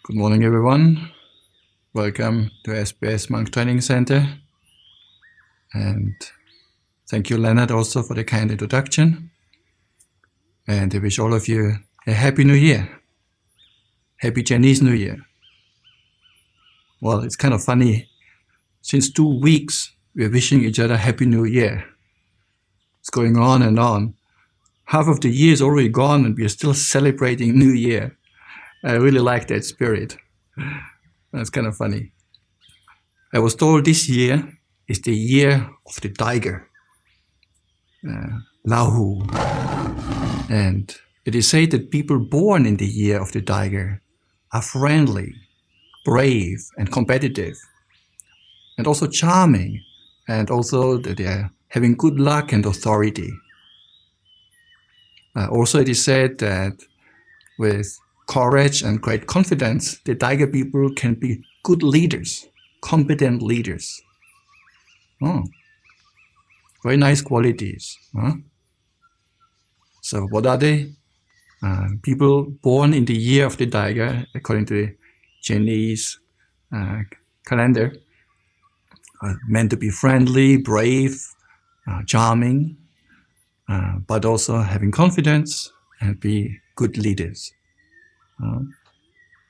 Good morning, everyone. Welcome to SBS Monk Training Center. And thank you, Leonard, also for the kind introduction. And I wish all of you a Happy New Year. Happy Chinese New Year. Well, it's kind of funny. Since 2 weeks, we're wishing each other Happy New Year. It's going on and on. Half of the year is already gone and we are still celebrating New Year. I really like that spirit. That's kind of funny. I was told this year is the year of the tiger, Lahu. And it is said that people born in the year of the tiger are friendly, brave, and competitive, and also charming, and also that they are having good luck and authority. Also, it is said that with courage and great confidence, the tiger people can be good leaders, competent leaders. Oh, very nice qualities. Huh? So what are they? People born in the year of the tiger, according to the Chinese calendar, are meant to be friendly, brave, charming, but also having confidence and be good leaders.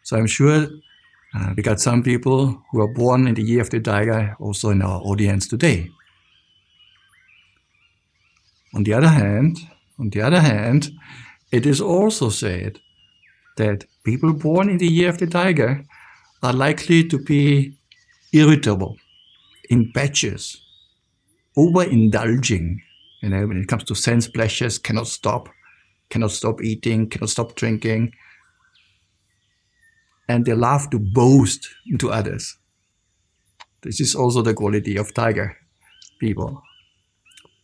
So I'm sure we got some people who are born in the year of the tiger also in our audience today. On the other hand, it is also said that people born in the year of the tiger are likely to be irritable, impetuous, overindulging. When it comes to sense pleasures, cannot stop eating, cannot stop drinking. And they love to boast to others. This is also the quality of tiger people.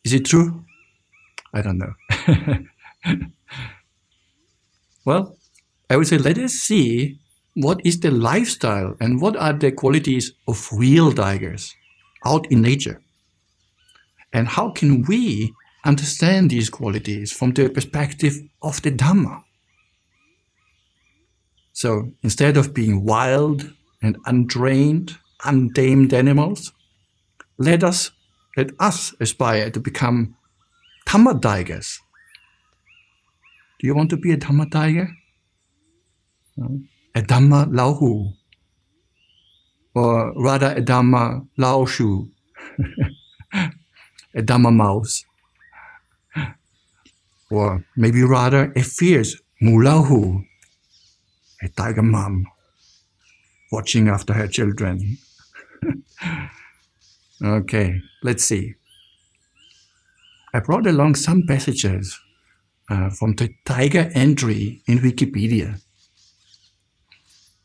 Is it true? I don't know. Well, I would say let us see what is the lifestyle and what are the qualities of real tigers out in nature. And how can we understand these qualities from the perspective of the Dhamma? So instead of being wild and untrained, untamed animals, let us aspire to become Dhamma-Tigers. Do you want to be a Dhamma-Tiger? A Dhamma-Lahu? Or rather a Dhamma-Laoshu? A Dhamma-Mouse? Or maybe rather a fierce Mulahu? A tiger mom watching after her children. Okay, let's see. I brought along some passages from the tiger entry in Wikipedia.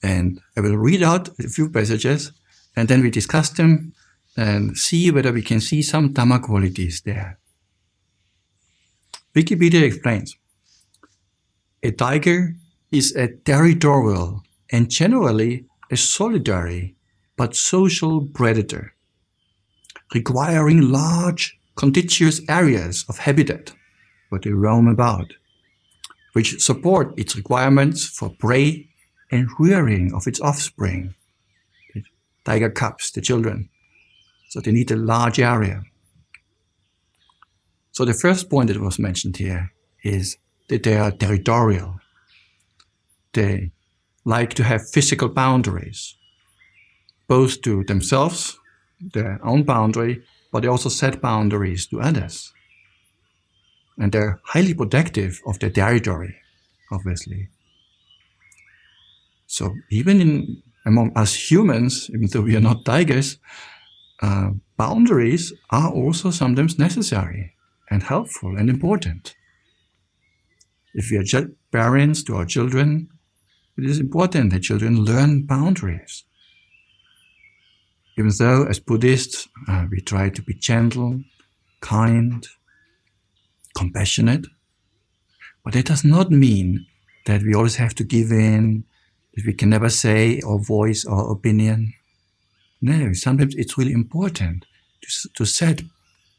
And I will read out a few passages and then we discuss them and see whether we can see some Dhamma qualities there. Wikipedia explains, a tiger is a territorial and generally a solitary but social predator, requiring large contiguous areas of habitat where they roam about, which support its requirements for prey and rearing of its offspring, the tiger cubs, the children. So they need a large area. So the first point that was mentioned here is that they are territorial. They like to have physical boundaries, both to themselves, their own boundary, but they also set boundaries to others. And they're highly protective of their territory, obviously. So even among us humans, even though we are not tigers, boundaries are also sometimes necessary and helpful and important. If we are parents to our children, it is important that children learn boundaries. Even though as Buddhists, we try to be gentle, kind, compassionate, but that does not mean that we always have to give in, that we can never say or voice our opinion. No, sometimes it's really important to set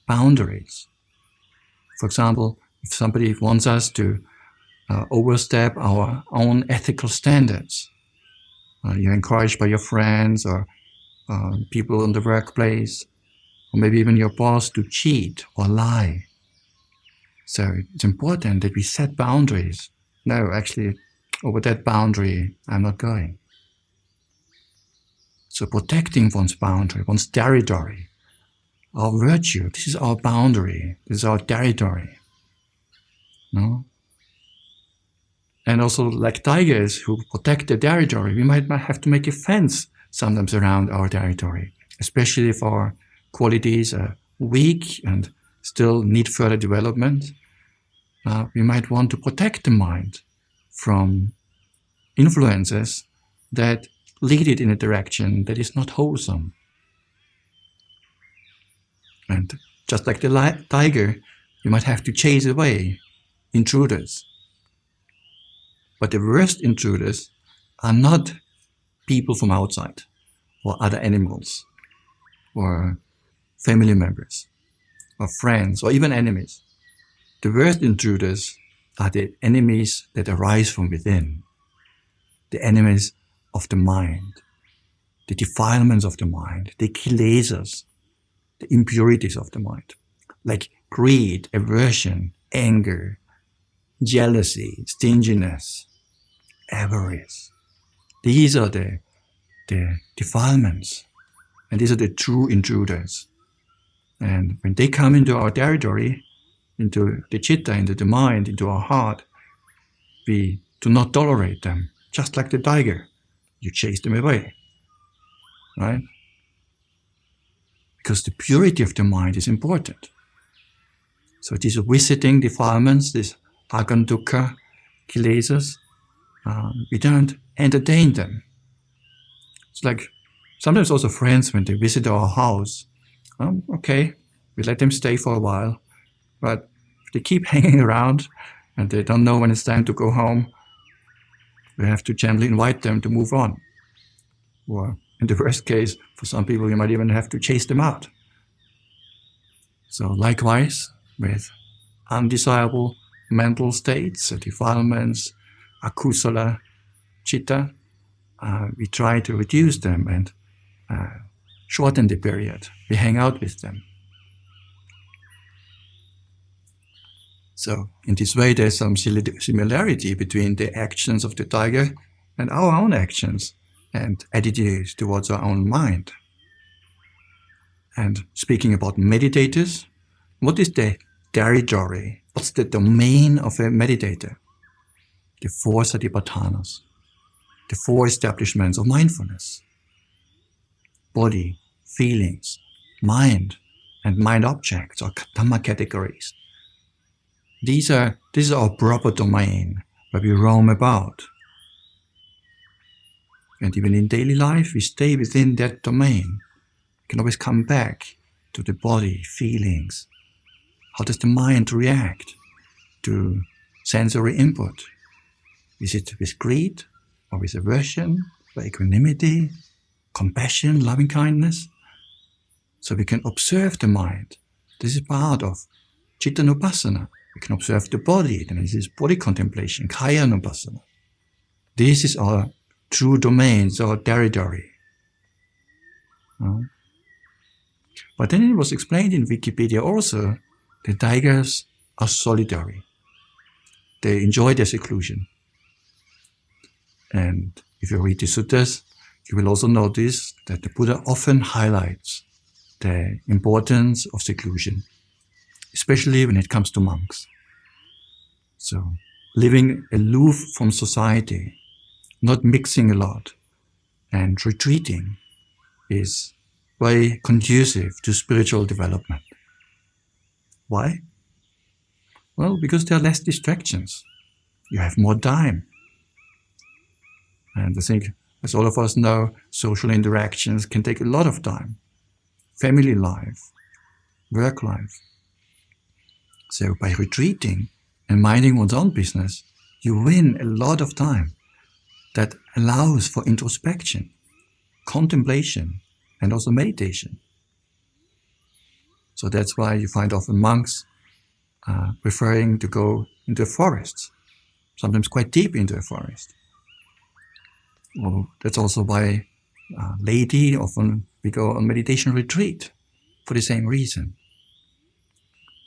boundaries. For example, if somebody wants us to overstep our own ethical standards, You're encouraged by your friends or people in the workplace, or maybe even your boss, to cheat or lie. So it's important that we set boundaries. No, actually, over that boundary, I'm not going. So protecting one's boundary, one's territory, our virtue, this is our boundary, this is our territory. No? And also, like tigers who protect their territory, we might have to make a fence sometimes around our territory, especially if our qualities are weak and still need further development. We might want to protect the mind from influences that lead it in a direction that is not wholesome. And just like the tiger, you might have to chase away intruders. But the worst intruders are not people from outside, or other animals, or family members, or friends, or even enemies. The worst intruders are the enemies that arise from within, the enemies of the mind, the defilements of the mind, the kilesas, the impurities of the mind, like greed, aversion, anger, jealousy, stinginess, avarice. These are the defilements, and these are the true intruders. And when they come into our territory, into the citta, into the mind, into our heart, we do not tolerate them, just like the tiger. You chase them away, right? Because the purity of the mind is important. So these visiting defilements, these agam dukkha, kilesas, we don't entertain them. It's like sometimes also friends, when they visit our house, okay, we let them stay for a while, but if they keep hanging around and they don't know when it's time to go home, we have to gently invite them to move on. Or in the worst case, for some people, you might even have to chase them out. So likewise, with undesirable mental states, defilements, akusala, citta, we try to reduce them and shorten the period. We hang out with them. So in this way, there's some similarity between the actions of the tiger and our own actions and attitudes towards our own mind. And speaking about meditators, what is the territory? What's the domain of a meditator? The four satipatthanas, the four establishments of mindfulness. Body, feelings, mind, and mind objects, or Dhamma categories. This is our proper domain where we roam about. And even in daily life, we stay within that domain. We can always come back to the body, feelings. How does the mind react to sensory input? Is it with greed, or with aversion, or equanimity, compassion, loving kindness? So we can observe the mind. This is part of cittanupassana. We can observe the body, then this is body contemplation, kayanupassana. This is our true domains, our territory. But then it was explained in Wikipedia also, the tigers are solitary. They enjoy their seclusion. And if you read the suttas, you will also notice that the Buddha often highlights the importance of seclusion, especially when it comes to monks. So, living aloof from society, not mixing a lot, and retreating is very conducive to spiritual development. Why? Well, because there are less distractions. You have more time. And I think, as all of us know, social interactions can take a lot of time. Family life, work life. So by retreating and minding one's own business, you win a lot of time that allows for introspection, contemplation, and also meditation. So that's why you find often monks preferring to go into a forest, sometimes quite deep into a forest. Well, that's also why laity often we go on meditation retreat for the same reason.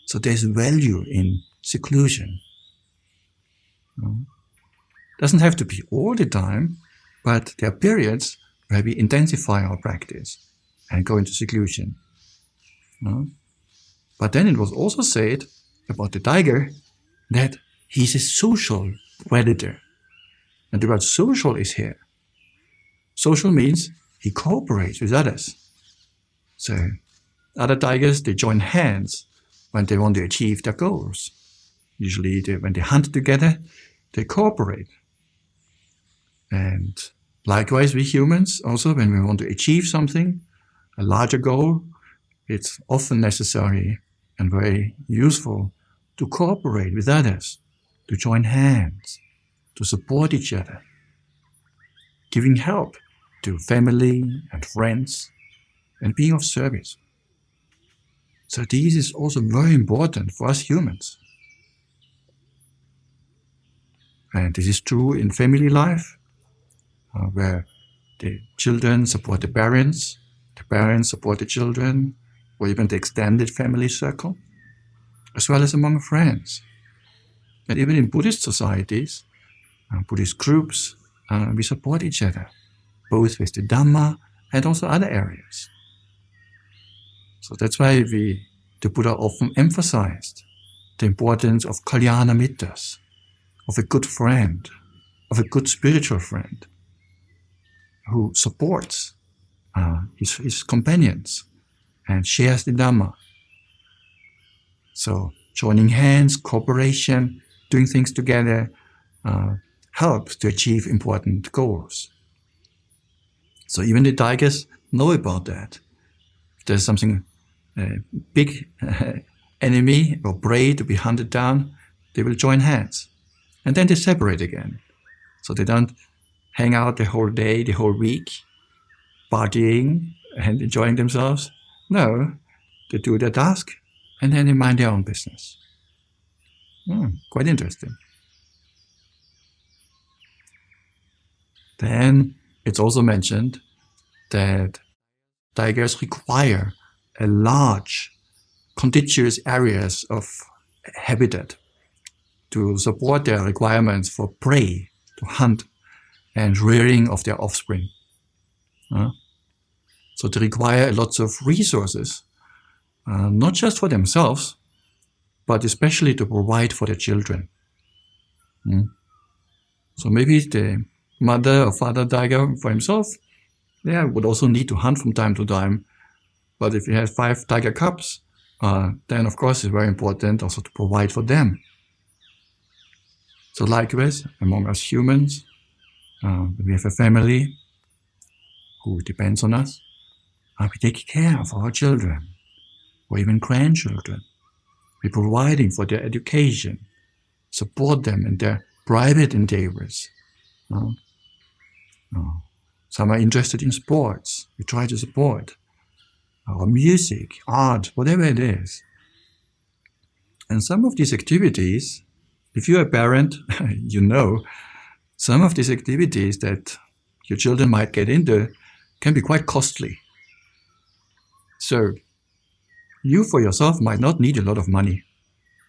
So there's value in seclusion. Doesn't have to be all the time, but there are periods where we intensify our practice and go into seclusion. But then it was also said about the tiger that he's a social predator. And the word social is here. Social means he cooperates with others. So other tigers, they join hands when they want to achieve their goals. Usually when they hunt together, they cooperate. And likewise, we humans, also when we want to achieve something, a larger goal, it's often necessary and very useful to cooperate with others, to join hands, to support each other, giving help to family and friends, and being of service. So this is also very important for us humans. And this is true in family life, where the children support the parents support the children, or even the extended family circle, as well as among friends. And even in Buddhist societies, Buddhist groups, we support each other, both with the Dhamma and also other areas. So that's why the Buddha often emphasized the importance of kalyana mittas, of a good friend, of a good spiritual friend, who supports his companions and shares the Dhamma. So joining hands, cooperation, doing things together helps to achieve important goals. So even the tigers know about that. If there's something big enemy or prey to be hunted down, they will join hands. And then they separate again. So they don't hang out the whole day, the whole week, partying and enjoying themselves. No, they do their task and then they mind their own business. Quite interesting. Then it's also mentioned that tigers require a large, contiguous areas of habitat to support their requirements for prey, to hunt, and rearing of their offspring. So they require lots of resources, not just for themselves, but especially to provide for their children. So maybe the mother or father tiger for himself, would also need to hunt from time to time. But if he has 5 tiger cubs, then of course it's very important also to provide for them. So likewise, among us humans, we have a family who depends on us. We take care of our children, or even grandchildren. We're providing for their education, support them in their private endeavors. Some are interested in sports. We try to support. Or music, art, whatever it is. And some of these activities, if you're a parent, you know, some of these activities that your children might get into can be quite costly. So, you for yourself might not need a lot of money.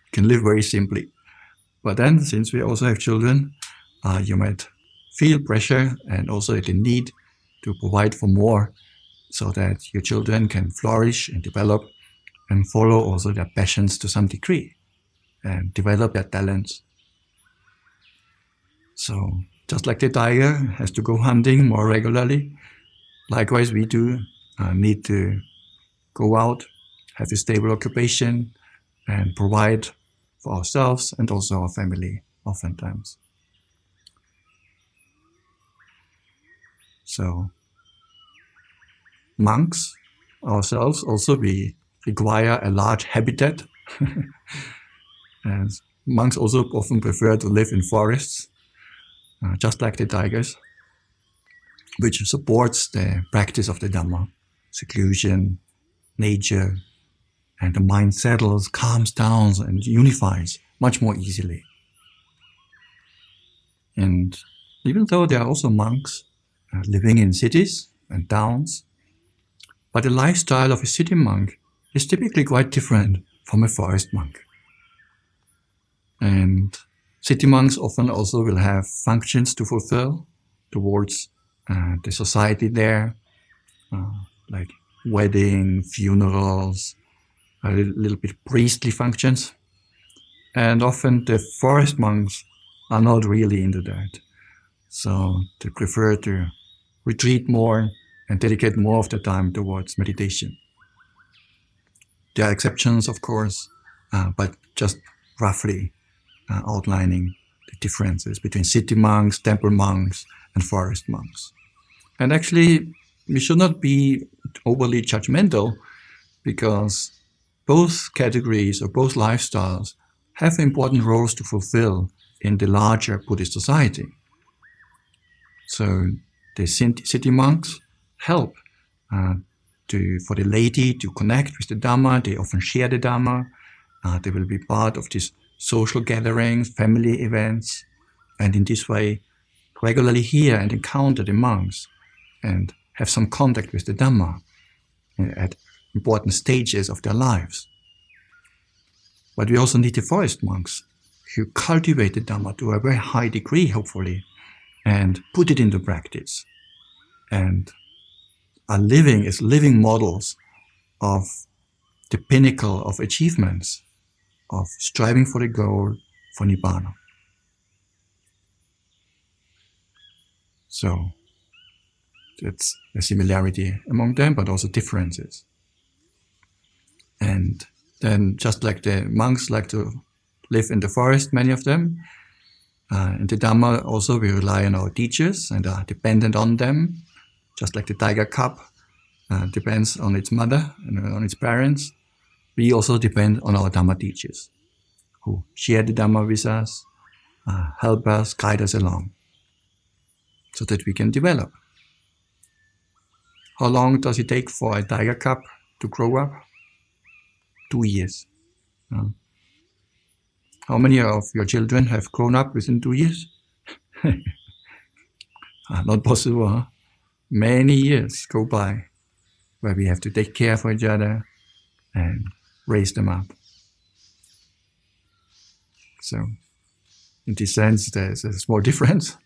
You can live very simply. But then, since we also have children, you might feel pressure and also the need to provide for more so that your children can flourish and develop and follow also their passions to some degree and develop their talents. So, just like the tiger has to go hunting more regularly, likewise we do need to go out, have a stable occupation, and provide for ourselves and also our family oftentimes. So, monks ourselves also, we require a large habitat. And monks also often prefer to live in forests, just like the tigers, which supports the practice of the Dhamma, seclusion, nature, and the mind settles, calms down, and unifies much more easily. And even though there are also monks living in cities and towns. But the lifestyle of a city monk is typically quite different from a forest monk. And city monks often also will have functions to fulfill towards the society there, like wedding, funerals, a little bit priestly functions. And often the forest monks are not really into that. So they prefer to retreat more and dedicate more of their time towards meditation. There are exceptions, of course, but just roughly outlining the differences between city monks, temple monks, and forest monks. And actually, we should not be overly judgmental, because both categories or both lifestyles have important roles to fulfill in the larger Buddhist society. So the city monks help for the laity to connect with the Dhamma. They often share the Dhamma. They will be part of these social gatherings, family events, and in this way regularly hear and encounter the monks and have some contact with the Dhamma at important stages of their lives. But we also need the forest monks who cultivate the Dhamma to a very high degree, hopefully, and put it into practice, and are living as living models of the pinnacle of achievements, of striving for the goal for Nibbana. So that's a similarity among them, but also differences. And then, just like the monks like to live in the forest, many of them, in the Dhamma also we rely on our teachers and are dependent on them, just like the tiger cub depends on its mother and on its parents. We also depend on our Dhamma teachers, who share the Dhamma with us, help us, guide us along, so that we can develop. How long does it take for a tiger cub to grow up? 2 years. How many of your children have grown up within 2 years? Not possible, huh? Many years go by where we have to take care for each other and raise them up. So, in this sense, there's a small difference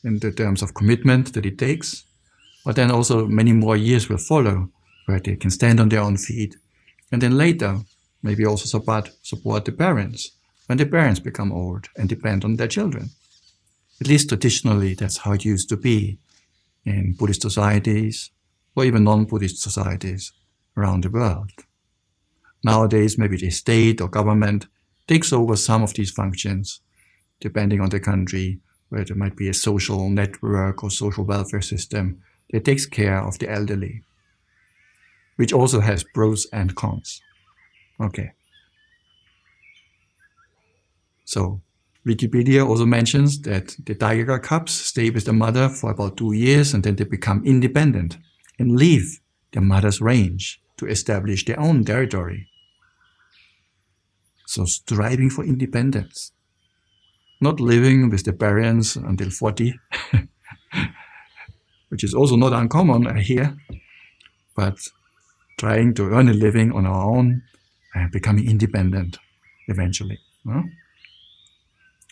in the terms of commitment that it takes, but then also many more years will follow where they can stand on their own feet, and then later maybe also support the parents when the parents become old and depend on their children. At least traditionally, that's how it used to be in Buddhist societies or even non-Buddhist societies around the world. Nowadays, maybe the state or government takes over some of these functions, depending on the country, where there might be a social network or social welfare system that takes care of the elderly, which also has pros and cons. Okay. So, Wikipedia also mentions that the tiger cubs stay with the mother for about 2 years and then they become independent and leave their mother's range to establish their own territory. So, striving for independence. Not living with the parents until 40, which is also not uncommon, I hear, but trying to earn a living on our own and becoming independent eventually.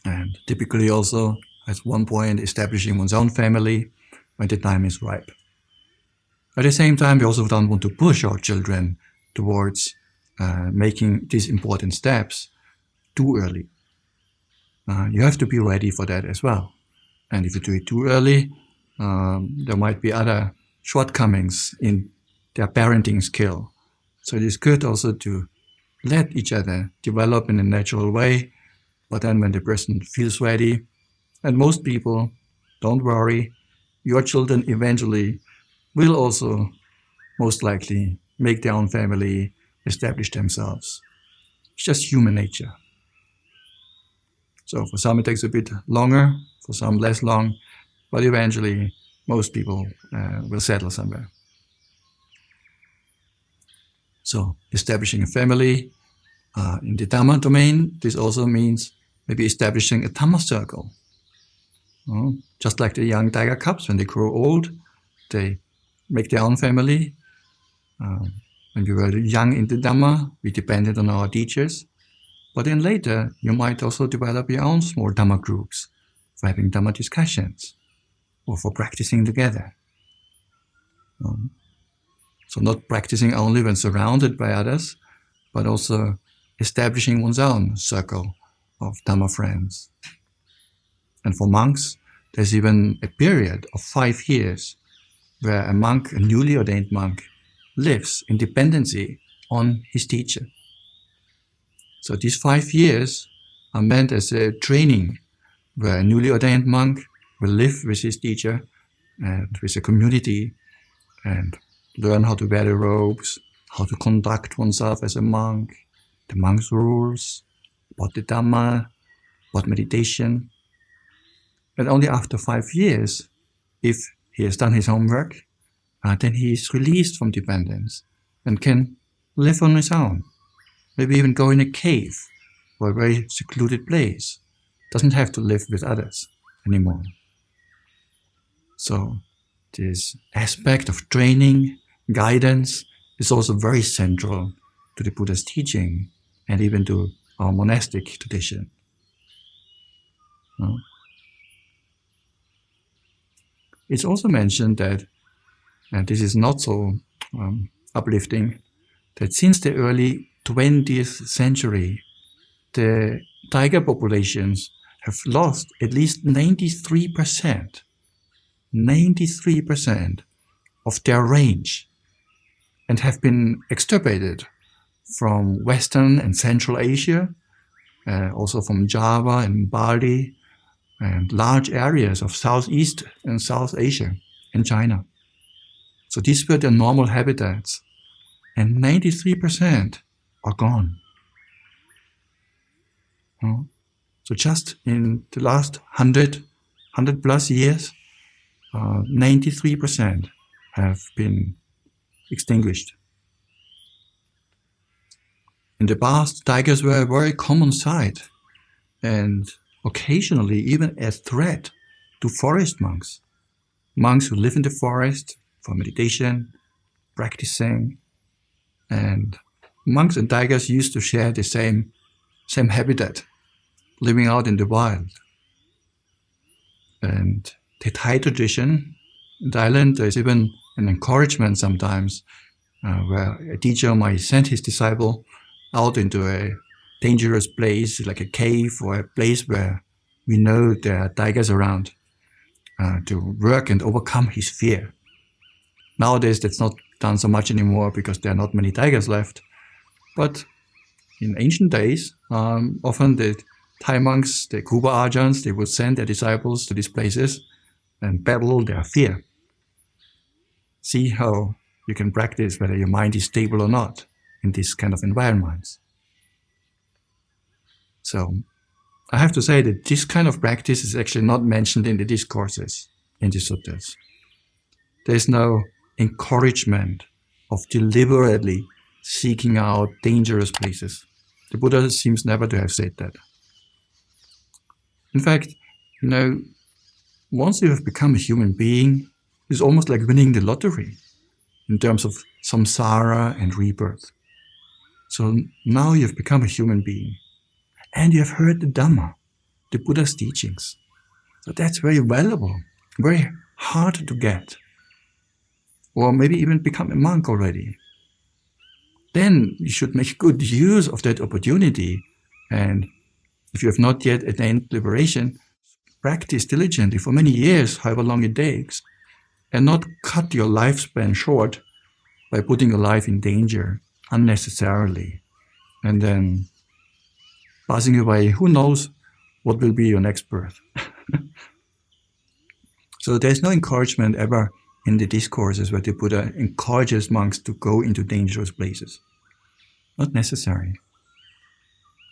And typically also, at one point, establishing one's own family when the time is ripe. At the same time, we also don't want to push our children towards making these important steps too early. You have to be ready for that as well. And if you do it too early, there might be other shortcomings in their parenting skill. So it is good also to let each other develop in a natural way, but then when the person feels ready, and most people, don't worry, your children eventually will also most likely make their own family, establish themselves. It's just human nature. So for some it takes a bit longer, for some less long, but eventually most people will settle somewhere. So establishing a family in the Dhamma domain, this also means maybe establishing a Dhamma circle. Just like the young tiger cubs, when they grow old, they make their own family. When we were young in the Dhamma, we depended on our teachers. But then later, you might also develop your own small Dhamma groups for having Dhamma discussions or for practicing together. So not practicing only when surrounded by others, but also establishing one's own circle of Dhamma friends. And for monks, there's even a period of 5 years where a monk, a newly ordained monk, lives in dependency on his teacher. So these 5 years are meant as a training where a newly ordained monk will live with his teacher and with a community and learn how to wear the robes, how to conduct oneself as a monk, the monk's rules, about the Dhamma, about meditation. And only after 5 years, if he has done his homework, then he is released from dependence and can live on his own. Maybe even go in a cave or a very secluded place. Doesn't have to live with others anymore. So this aspect of training, guidance, is also very central to the Buddha's teaching and even to our monastic tradition. It's also mentioned that, and this is not so uplifting, that since the early 20th century, the tiger populations have lost at least 93% of their range and have been extirpated from Western and Central Asia, also from Java and Bali, and large areas of Southeast and South Asia and China. So these were their normal habitats, and 93% are gone. So just in the last 100 plus years, 93% have been extinguished. In the past, tigers were a very common sight and occasionally even a threat to forest monks. Monks who live in the forest for meditation, practicing, and monks and tigers used to share the same habitat, living out in the wild. And the Thai tradition in Thailand, there is even an encouragement sometimes where a teacher might send his disciple out into a dangerous place, like a cave or a place where we know there are tigers around, to work and overcome his fear. Nowadays, that's not done so much anymore because there are not many tigers left. But in ancient days, often the Thai monks, the Kuba Ajahns, they would send their disciples to these places and battle their fear. See how you can practice whether your mind is stable or not in this kind of environments. So I have to say that this kind of practice is actually not mentioned in the discourses, in the suttas. There is no encouragement of deliberately seeking out dangerous places. The Buddha seems never to have said that. In fact, once you have become a human being, it's almost like winning the lottery in terms of samsara and rebirth. So now you've become a human being and you have heard the Dhamma, the Buddha's teachings. So that's very valuable, very hard to get. Or maybe even become a monk already. Then you should make good use of that opportunity, and if you have not yet attained liberation, practice diligently for many years, however long it takes, and not cut your lifespan short by putting your life in danger unnecessarily, and then passing away. Who knows what will be your next birth? So there's no encouragement ever in the discourses where the Buddha encourages monks to go into dangerous places. Not necessary.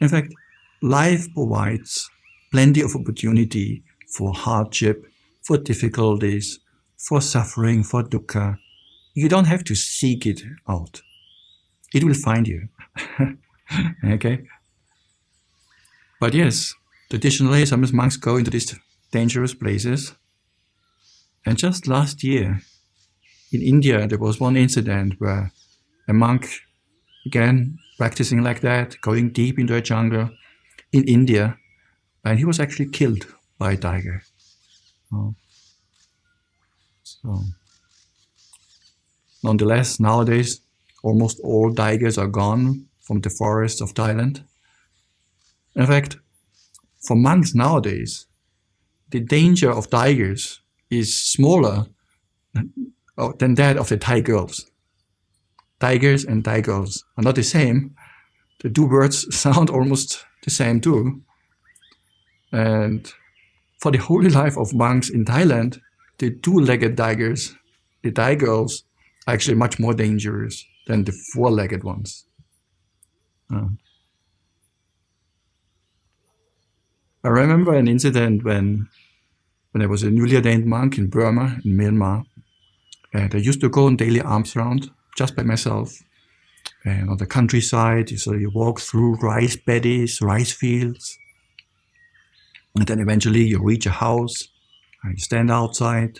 In fact, life provides plenty of opportunity for hardship, for difficulties, for suffering, for dukkha. You don't have to seek it out. It will find you. Okay? But yes, traditionally, some monks go into these dangerous places. And just last year, in India, there was one incident where a monk, again, practicing like that, going deep into a jungle in India, and he was actually killed by a tiger. So, nonetheless, nowadays, almost all tigers are gone from the forests of Thailand. In fact, for monks nowadays, the danger of tigers is smaller than that of the Thai girls. Tigers and Thai girls are not the same. The two words sound almost the same too. And for the holy life of monks in Thailand, the two-legged tigers, the Thai girls, are actually much more dangerous than the four-legged ones. I remember an incident when I was a newly ordained monk in Burma, in Myanmar, and I used to go on daily alms round just by myself. And on the countryside, so you walk through rice paddies, rice fields, and then eventually you reach a house, and you stand outside,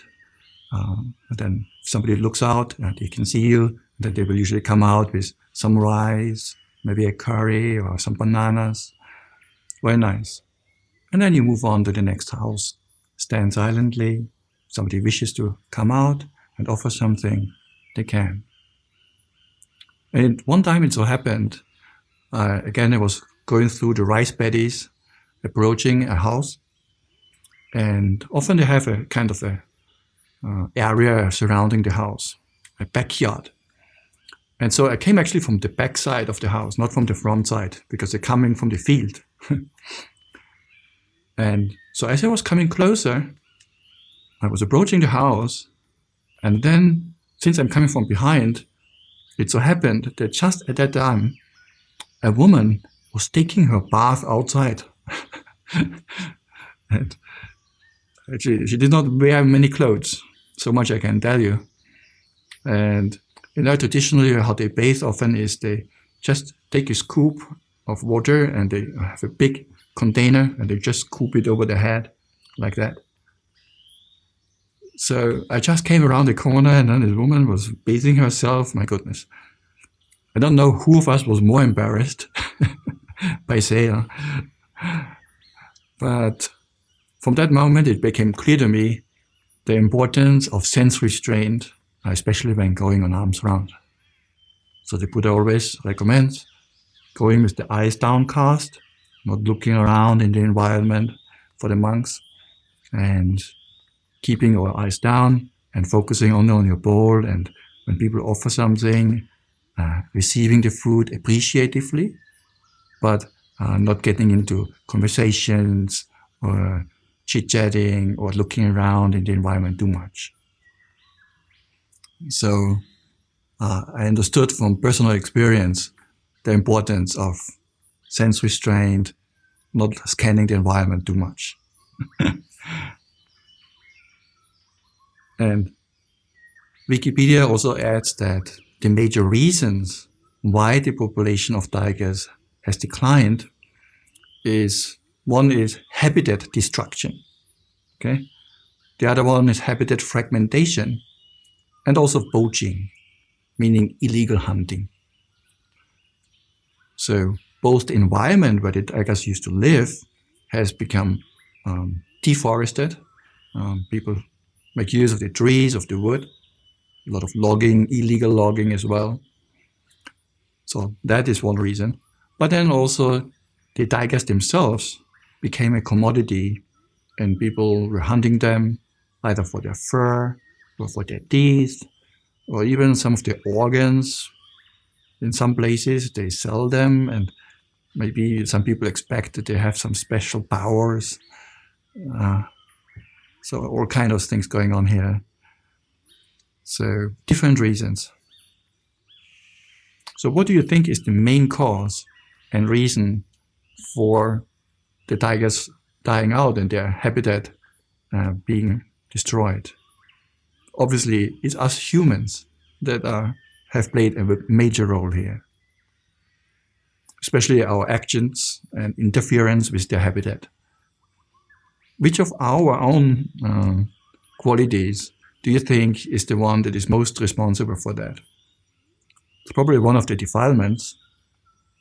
and then somebody looks out and they can see you, and then they will usually come out with some rice, maybe a curry or some bananas. Very nice. And then you move on to the next house, stand silently. Somebody wishes to come out and offer something, they can. And one time it so happened, again I was going through the rice paddies, approaching a house, and often they have a kind of a area surrounding the house, a backyard. And so I came actually from the back side of the house, not from the front side, because they're coming from the field. And so as I was coming closer, I was approaching the house, and then, since I'm coming from behind, it so happened that just at that time, a woman was taking her bath outside. And actually, she did not wear many clothes, so much I can tell you. And traditionally, how they bathe often is they just take a scoop of water and they have a big container and they just scoop it over the head like that. So I just came around the corner and then this woman was bathing herself. My goodness. I don't know who of us was more embarrassed by saying. But from that moment, it became clear to me the importance of sense restraint, especially when going on alms round. So the Buddha always recommends going with the eyes downcast, not looking around in the environment for the monks, and keeping your eyes down and focusing only on your bowl, and when people offer something, receiving the food appreciatively, but not getting into conversations or chit-chatting or looking around in the environment too much. So I understood from personal experience the importance of sense restraint, not scanning the environment too much. And Wikipedia also adds that the major reasons why the population of tigers has declined is, one is habitat destruction, okay? The other one is habitat fragmentation, and also poaching, meaning illegal hunting. So both the environment where the tigers used to live has become deforested. People make use of the trees, of the wood, a lot of logging, illegal logging as well. So that is one reason. But then also the tigers themselves became a commodity and people were hunting them either for their fur or for their teeth or even some of their organs. In some places they sell them and maybe some people expect that they have some special powers. So all kinds of things going on here. So different reasons. So what do you think is the main cause and reason for the tigers dying out and their habitat being destroyed? Obviously, it's us humans that have played a major role here, especially our actions and interference with their habitat. Which of our own qualities do you think is the one that is most responsible for that? It's probably one of the defilements.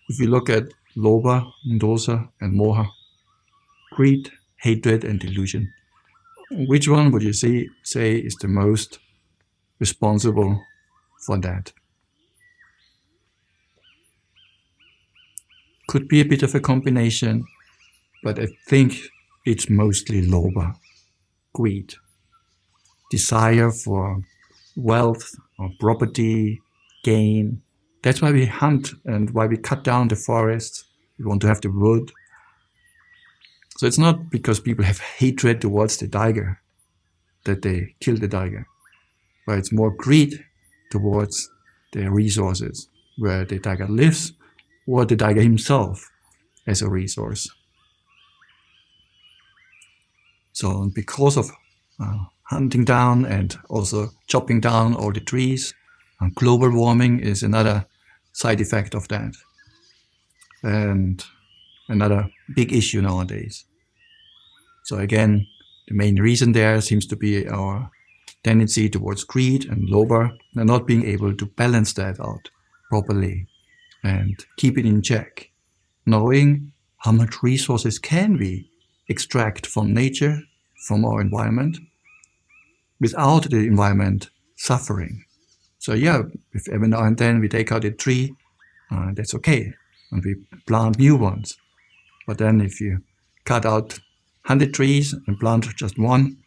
If you look at lobha, dosa, and moha, greed, hatred, and delusion, which one would you say is the most responsible for that? Could be a bit of a combination, but I think it's mostly lobha, greed, desire for wealth or property, gain. That's why we hunt and why we cut down the forests. We want to have the wood. So it's not because people have hatred towards the tiger that they kill the tiger, but it's more greed towards the resources where the tiger lives, or the tiger himself as a resource. So because of hunting down and also chopping down all the trees, global warming is another side effect of that, and another big issue nowadays. So again, the main reason there seems to be our tendency towards greed and lobha, and not being able to balance that out properly and keep it in check, knowing how much resources can we extract from nature, from our environment, without the environment suffering. So yeah, if every now and then we take out a tree, that's okay, and we plant new ones. But then if you cut out 100 trees and plant just one,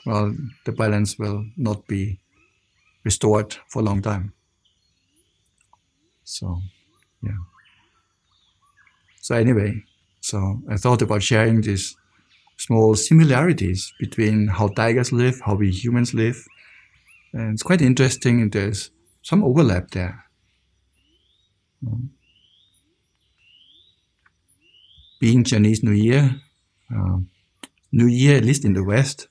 well, the balance will not be restored for a long time. So, yeah. So anyway, so I thought about sharing these small similarities between how tigers live, how we humans live. And it's quite interesting, and there's some overlap there. Being Chinese New Year, New Year, at least in the West,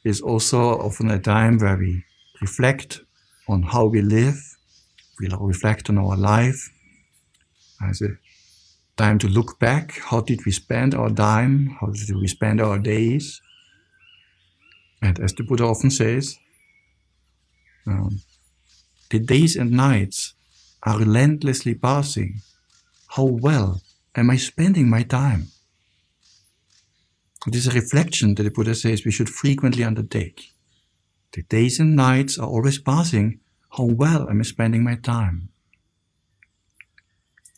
is also often a time where we reflect on how we live, we reflect on our life, as a time to look back. How did we spend our time? How did we spend our days? And as the Buddha often says, the days and nights are relentlessly passing. How well am I spending my time? It is a reflection that the Buddha says we should frequently undertake. The days and nights are always passing. How well am I spending my time?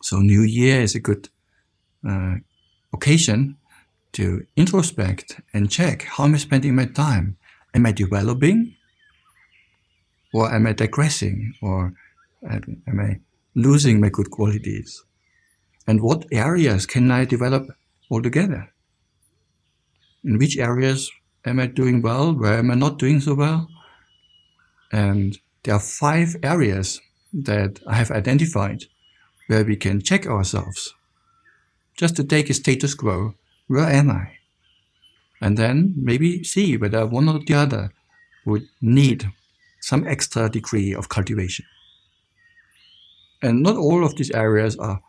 So New Year is a good occasion to introspect and check, how am I spending my time? Am I developing? Or am I digressing? Or am I losing my good qualities? And what areas can I develop altogether? In which areas am I doing well? Where am I not doing so well? And there are 5 areas that I have identified where we can check ourselves. Just to take a status quo, where am I? And then maybe see whether one or the other would need some extra degree of cultivation. And not all of these areas are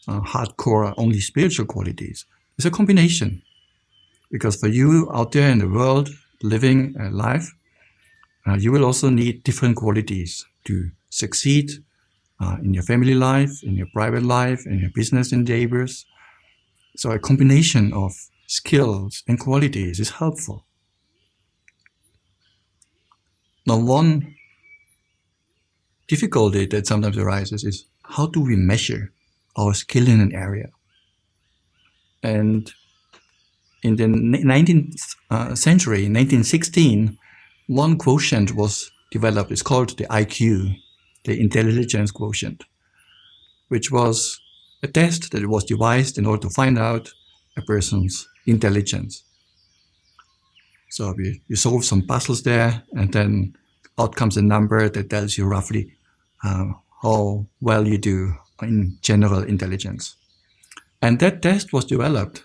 hardcore, only spiritual qualities. It's a combination. Because for you out there in the world, living a life, you will also need different qualities to succeed in your family life, in your private life, in your business endeavors. So a combination of skills and qualities is helpful. Now, one difficulty that sometimes arises is, how do we measure our skill in an area? And in the 19th century, 1916, one quotient was developed. It's called the IQ, the intelligence quotient, which was a test that was devised in order to find out a person's intelligence. So you solve some puzzles there, and then out comes a number that tells you roughly how well you do in general intelligence. And that test was developed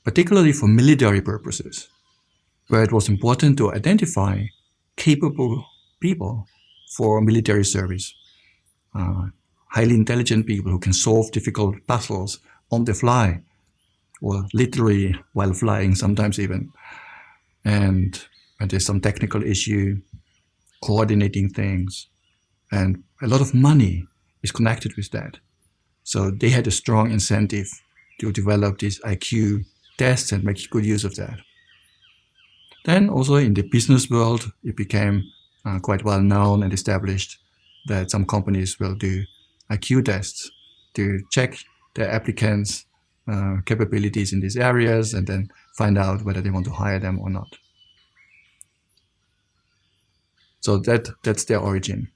particularly for military purposes, where it was important to identify capable people for military service, highly intelligent people who can solve difficult puzzles on the fly, or literally while flying sometimes even. And when there's some technical issue, coordinating things, and a lot of money is connected with that. So they had a strong incentive to develop these IQ tests and make good use of that. Then also in the business world, it became quite well known and established that some companies will do IQ tests to check their applicants' capabilities in these areas and then find out whether they want to hire them or not. So that's their origin.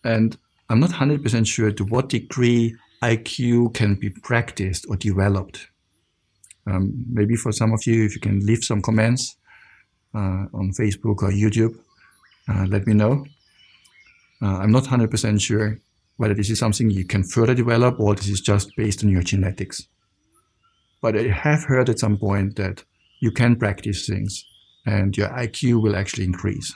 And I'm not 100% sure to what degree IQ can be practiced or developed. Maybe for some of you, if you can leave some comments on Facebook or YouTube, let me know. I'm not 100% sure whether this is something you can further develop or this is just based on your genetics. But I have heard at some point that you can practice things and your IQ will actually increase.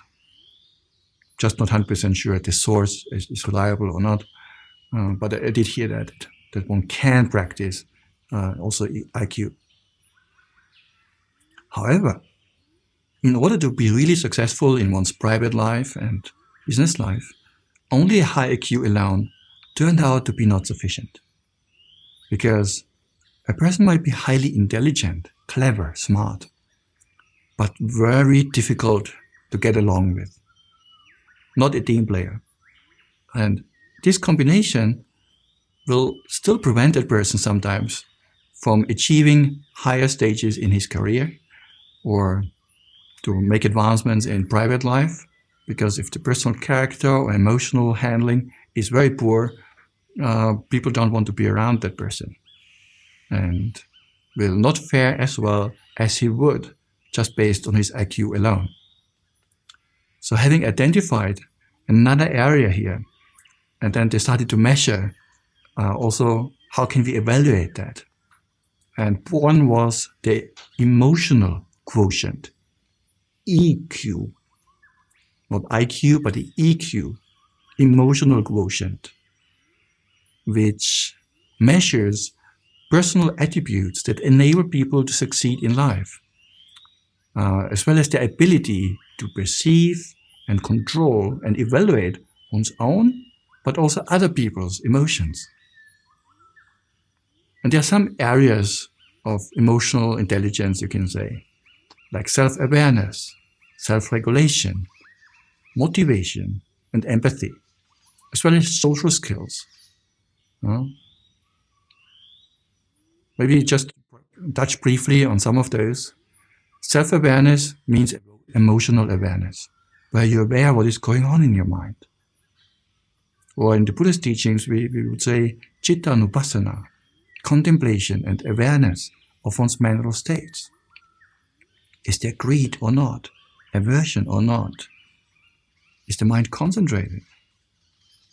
Just not 100% sure the source is reliable or not, but I did hear that one can practice also IQ. However, in order to be really successful in one's private life and business life, only a high IQ alone turned out to be not sufficient. Because a person might be highly intelligent, clever, smart, but very difficult to get along with. Not a team player. And this combination will still prevent that person sometimes from achieving higher stages in his career or to make advancements in private life, because if the personal character or emotional handling is very poor, people don't want to be around that person and will not fare as well as he would just based on his IQ alone. So having identified another area here, and then they started to measure also how can we evaluate that. And one was the emotional quotient, EQ, not IQ, but the EQ, emotional quotient, which measures personal attributes that enable people to succeed in life, as well as their ability to perceive and control and evaluate one's own, but also other people's emotions. And there are some areas of emotional intelligence, you can say, like self-awareness, self-regulation, motivation, and empathy, as well as social skills. Maybe just touch briefly on some of those. Self-awareness means emotional awareness, where you're aware of what is going on in your mind. Or in the Buddhist teachings, we would say citta-nupassana, contemplation and awareness of one's mental states. Is there greed or not? Aversion or not? Is the mind concentrated?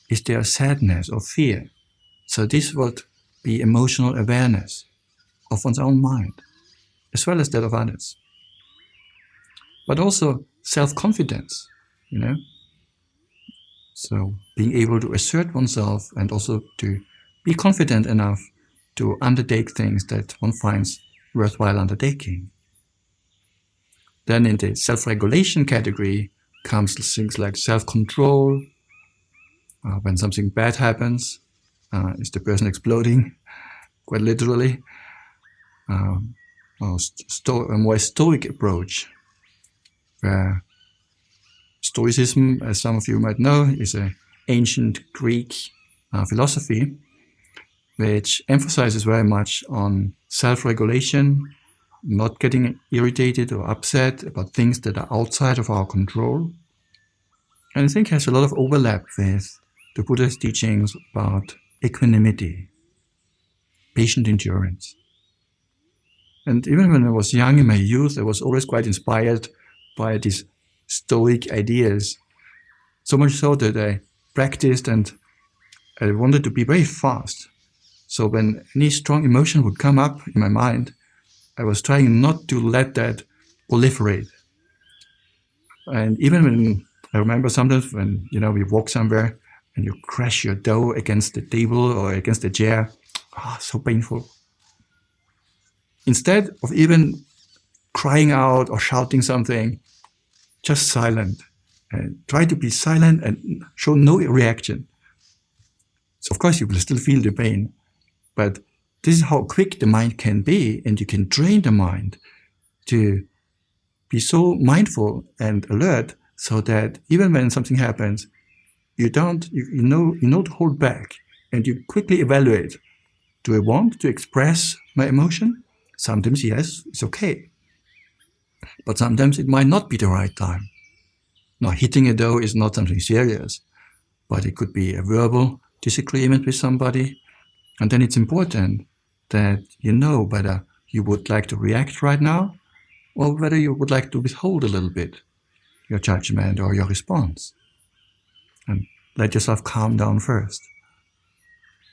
Is there sadness or fear? So this would be emotional awareness of one's own mind, as well as that of others. But also self-confidence, So being able to assert oneself and also to be confident enough to undertake things that one finds worthwhile undertaking. Then in the self-regulation category comes things like self-control. When something bad happens, is the person exploding, quite literally. A more stoic approach, where Stoicism, as some of you might know, is an ancient Greek philosophy which emphasizes very much on self-regulation, not getting irritated or upset about things that are outside of our control. And I think has a lot of overlap with the Buddha's teachings about equanimity, patient endurance. And even when I was young in my youth, I was always quite inspired by these Stoic ideas, so much so that I practiced and I wanted to be very fast. So when any strong emotion would come up in my mind, I was trying not to let that proliferate. And even when I remember sometimes when we walk somewhere and you crash your toe against the table or against the chair, so painful. instead of even crying out or shouting something, just silent. And try to be silent and show no reaction. So of course you will still feel the pain, but this is how quick the mind can be, and you can train the mind to be so mindful and alert so that even when something happens, you know to hold back, and you quickly evaluate. Do I want to express my emotion? Sometimes yes, it's okay. But sometimes it might not be the right time. Now, hitting a door is not something serious, but it could be a verbal disagreement with somebody. And then it's important that you know whether you would like to react right now or whether you would like to withhold a little bit your judgment or your response. And let yourself calm down first.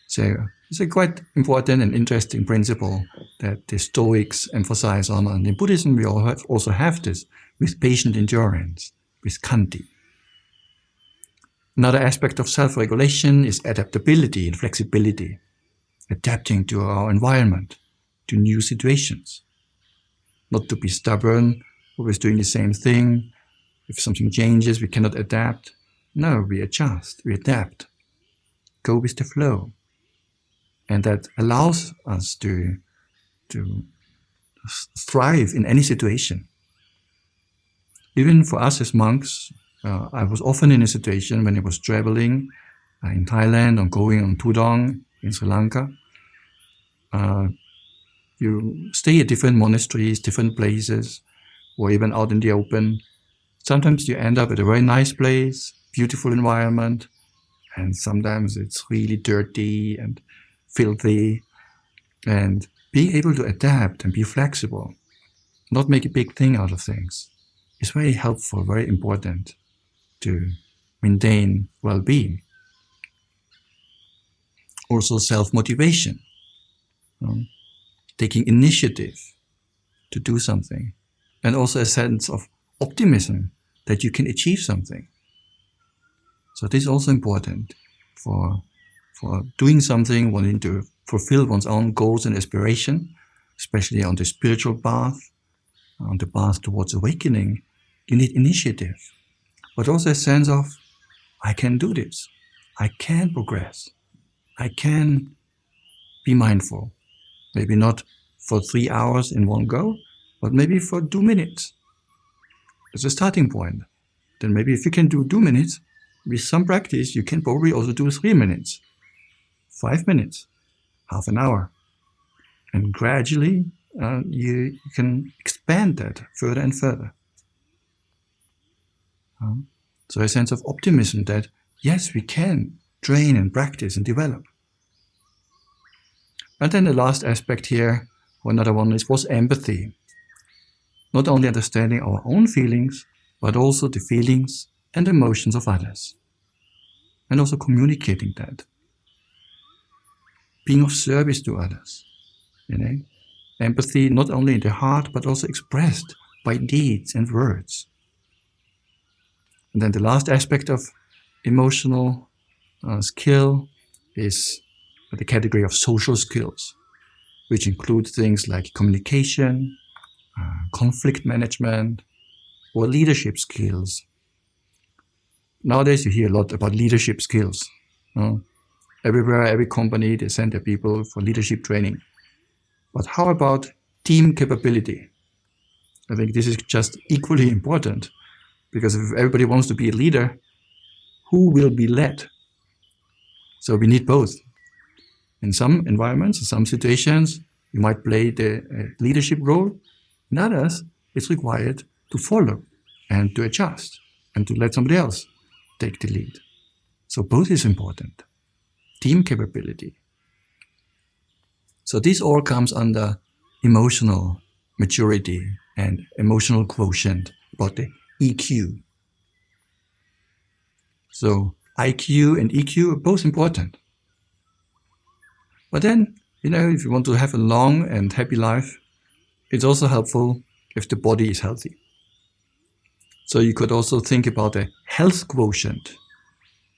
So it's a quite important and interesting principle that the Stoics emphasize on. And in Buddhism, we also have this with patient endurance, with khanti. Another aspect of self-regulation is adaptability and flexibility, adapting to our environment, to new situations. Not to be stubborn, always doing the same thing. If something changes, we cannot adapt. No, we adjust, we adapt. Go with the flow. And that allows us to thrive in any situation. Even for us as monks, I was often in a situation when I was traveling in Thailand or going on Tudong in Sri Lanka. You stay at different monasteries, different places, or even out in the open. Sometimes you end up at a very nice place, beautiful environment, and sometimes it's really dirty and filthy. And being able to adapt and be flexible, not make a big thing out of things, is very helpful, very important to maintain well-being. Also self-motivation, taking initiative to do something, and also a sense of optimism that you can achieve something. So this is also important for doing something, wanting to fulfill one's own goals and aspiration, especially on the spiritual path, on the path towards awakening. You need initiative, but also a sense of, I can do this, I can progress, I can be mindful. Maybe not for 3 hours in one go, but maybe for 2 minutes. It's a starting point. Then maybe if you can do 2 minutes, with some practice, you can probably also do 3 minutes, 5 minutes, half an hour. And gradually, you can expand that further and further. So a sense of optimism that, yes, we can train and practice and develop. And then the last aspect here, or another one, was empathy. Not only understanding our own feelings, but also the feelings and emotions of others. And also communicating that. Being of service to others. Empathy not only in the heart, but also expressed by deeds and words. And then the last aspect of emotional skill is the category of social skills, which include things like communication, conflict management, or leadership skills. Nowadays you hear a lot about leadership skills. Everywhere, every company, they send their people for leadership training. But how about team capability? I think this is just equally important, because if everybody wants to be a leader, who will be led? So we need both. In some environments, in some situations, you might play the leadership role. In others, it's required to follow and to adjust and to let somebody else take the lead. So both is important. Team capability. So this all comes under emotional maturity and emotional quotient, about the EQ. So IQ and EQ are both important. But then, if you want to have a long and happy life, it's also helpful if the body is healthy. So you could also think about a health quotient,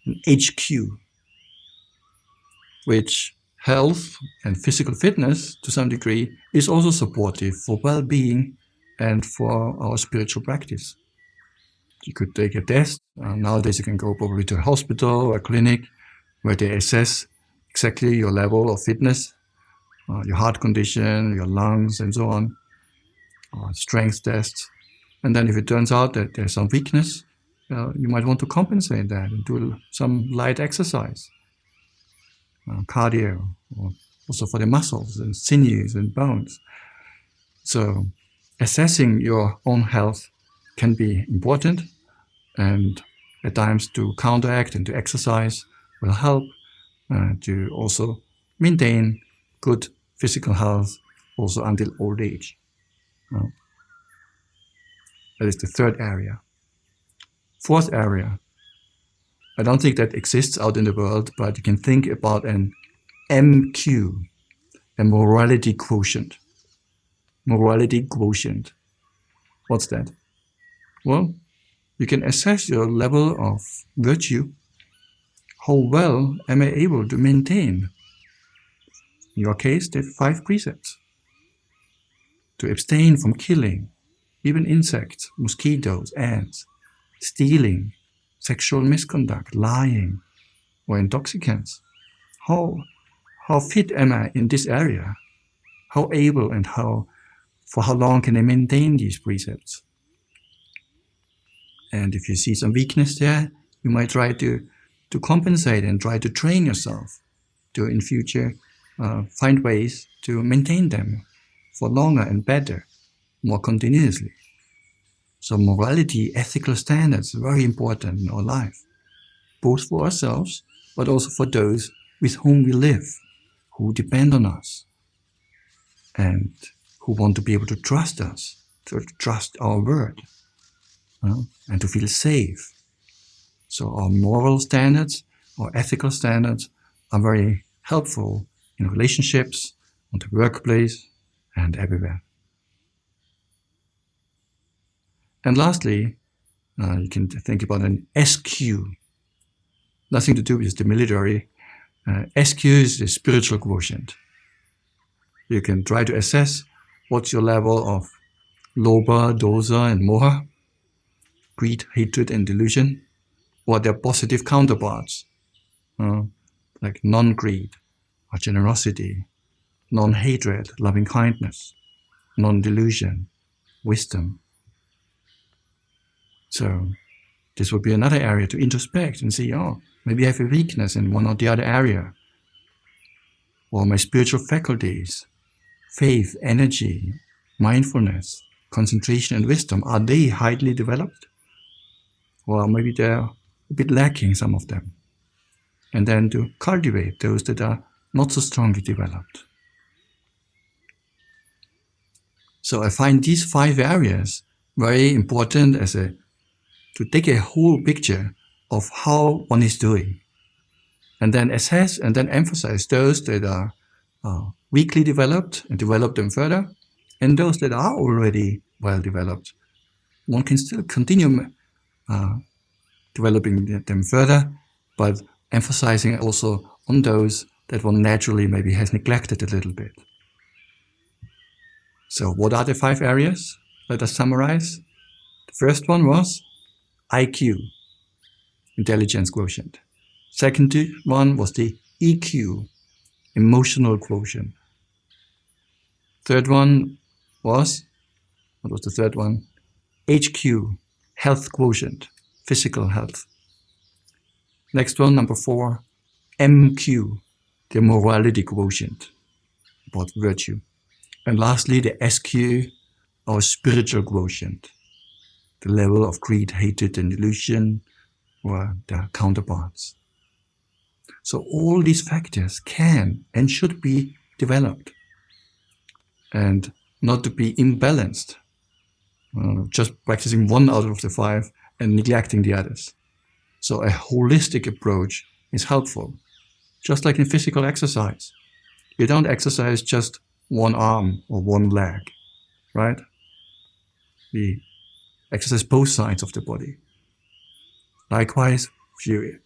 an HQ, which health and physical fitness, to some degree, is also supportive for well-being and for our spiritual practice. You could take a test. Nowadays you can go probably to a hospital or a clinic where they assess exactly your level of fitness, your heart condition, your lungs, and so on, strength tests. And then if it turns out that there's some weakness, you might want to compensate that and do some light exercise, cardio, or also for the muscles and sinews and bones. So assessing your own health can be important, and at times to counteract and to exercise will help to also maintain good physical health also until old age. That is the third area. Fourth area, I don't think that exists out in the world, but you can think about an MQ, a morality quotient. Morality quotient. What's that? Well, you can assess your level of virtue. How well am I able to maintain? In your case, the 5 precepts. To abstain from killing, even insects, mosquitoes, ants, stealing, sexual misconduct, lying, or intoxicants. How fit am I in this area? How able and for how long can I maintain these precepts? And if you see some weakness there, you might try to compensate and try to train yourself to, in future, find ways to maintain them for longer and better, more continuously. So morality, ethical standards, are very important in our life, both for ourselves, but also for those with whom we live, who depend on us, and who want to be able to trust us, to trust our word, and to feel safe. So our moral standards, our ethical standards are very helpful in relationships, on the workplace, and everywhere. And lastly, you can think about an SQ. Nothing to do with the military. SQ is the spiritual quotient. You can try to assess what's your level of lobha, dosa, and moha, greed, hatred, and delusion, or their positive counterparts, like non-greed, or generosity, non-hatred, loving-kindness, non-delusion, wisdom. So this would be another area to introspect and see, maybe I have a weakness in one or the other area. Or my spiritual faculties, faith, energy, mindfulness, concentration, and wisdom, are they highly developed? Or maybe they're a bit lacking, some of them. And then to cultivate those that are not so strongly developed. So I find these 5 areas very important to take a whole picture of how one is doing, and then assess and then emphasize those that are weakly developed and develop them further, and those that are already well developed. One can still continue developing them further, but emphasizing also on those that one naturally maybe has neglected a little bit. So what are the 5 areas? Let us summarize. The first one was IQ, intelligence quotient. Second one was the EQ, emotional quotient. Third one was, what was the third one? HQ, health quotient, physical health. Next one, number 4, MQ, the morality quotient, about virtue. And lastly, the SQ, our spiritual quotient, the level of greed, hatred, and delusion, or their counterparts. So all these factors can and should be developed, and not to be imbalanced, just practicing one out of the 5 and neglecting the others. So a holistic approach is helpful, just like in physical exercise. You don't exercise just one arm or one leg, right? We exercise both sides of the body. Likewise, if you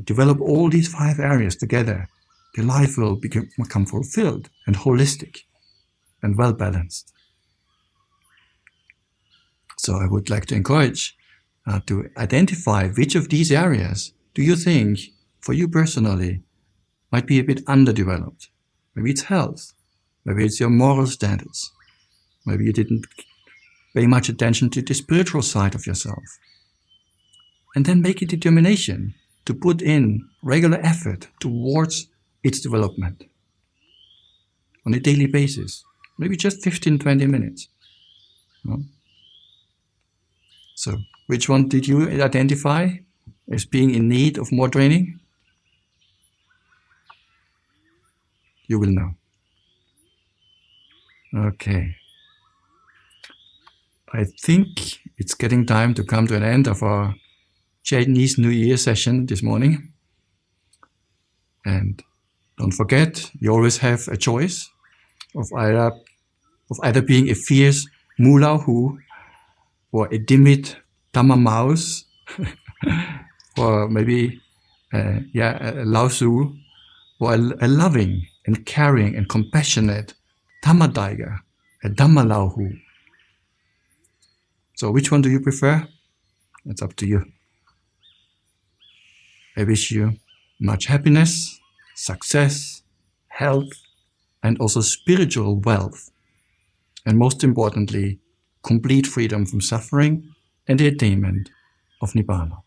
develop all these 5 areas together, the life will become fulfilled and holistic and well-balanced. So I would like to encourage to identify which of these areas do you think, for you personally, might be a bit underdeveloped. Maybe it's health, maybe it's your moral standards, maybe you didn't pay much attention to the spiritual side of yourself. And then make a determination to put in regular effort towards its development on a daily basis, maybe just 15-20 minutes. No? So, which one did you identify as being in need of more training? You will know. Okay. I think it's getting time to come to an end of our Chinese New Year session this morning. And don't forget, you always have a choice of either being a fierce Mulao or a timid Dhamma mouse, or maybe a Lao Tzu, or a loving and caring and compassionate Dhamma-Tiger, a Dhamma Lao Hu. So which one do you prefer? It's up to you. I wish you much happiness, success, health, and also spiritual wealth. And most importantly, complete freedom from suffering and the attainment of Nibbana.